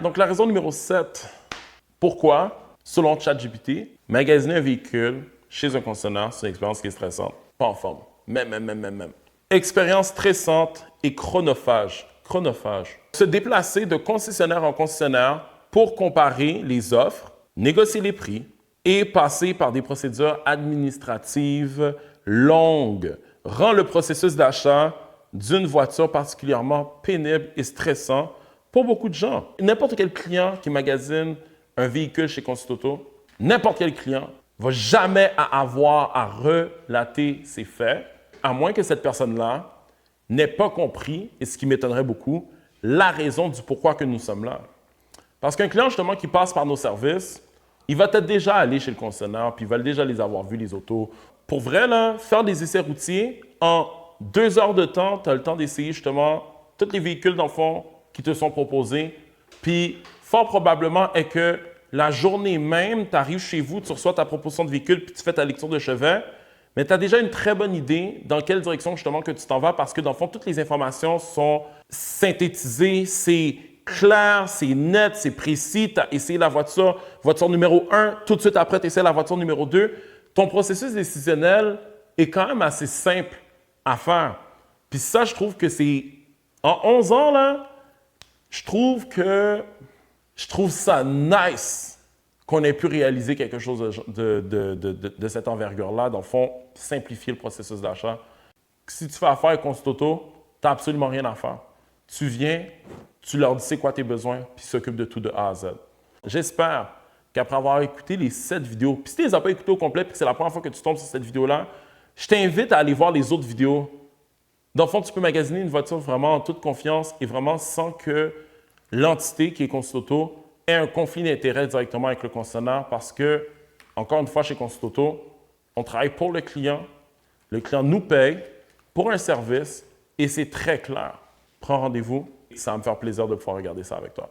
Donc, la raison numéro 7, pourquoi, selon ChatGPT, magasiner un véhicule chez un concessionnaire, c'est une expérience qui est stressante. Pas en forme. Même. Expérience stressante et chronophage. Se déplacer de concessionnaire en concessionnaire pour comparer les offres, négocier les prix et passer par des procédures administratives longues rend le processus d'achat d'une voiture particulièrement pénible et stressant pour beaucoup de gens. N'importe quel client qui magasine un véhicule chez Consult Auto, n'importe quel client va jamais avoir à relater ses faits, à moins que cette personne-là n'ait pas compris, et ce qui m'étonnerait beaucoup, la raison du pourquoi que nous sommes là. Parce qu'un client, justement, qui passe par nos services, il va peut-être déjà aller chez le concessionnaire, puis il va déjà les avoir vus, les autos. Pour vrai, là, faire des essais routiers, en 2 heures de temps, tu as le temps d'essayer justement tous les véhicules, dans le fond, qui te sont proposés. Puis, fort probablement est que la journée même, tu arrives chez vous, tu reçois ta proposition de véhicule, puis tu fais ta lecture de chevet, mais tu as déjà une très bonne idée dans quelle direction justement que tu t'en vas parce que dans le fond, toutes les informations sont synthétisées, c'est clair, c'est net, c'est précis. Tu as essayé la voiture numéro 1, tout de suite après, tu essaies la voiture numéro 2. Ton processus décisionnel est quand même assez simple à faire. Puis ça, je trouve que c'est... En 11 ans, là, je trouve ça nice qu'on ait pu réaliser quelque chose de cette envergure-là. Dans le fond, simplifier le processus d'achat. Si tu fais affaire avec Consult Auto, tu n'as absolument rien à faire. Tu viens, tu leur dis c'est quoi tes besoins, puis ils s'occupent de tout de A à Z. J'espère qu'après avoir écouté les 7 vidéos, puis si tu ne les as pas écoutées au complet, puis que c'est la première fois que tu tombes sur cette vidéo-là, je t'invite à aller voir les autres vidéos. Dans le fond, tu peux magasiner une voiture vraiment en toute confiance et vraiment sans que l'entité qui est Consult Auto ait un conflit d'intérêt directement avec le concessionnaire parce que, encore une fois, chez Consult Auto, on travaille pour le client nous paye pour un service et c'est très clair. Prends rendez-vous, ça va me faire plaisir de pouvoir regarder ça avec toi.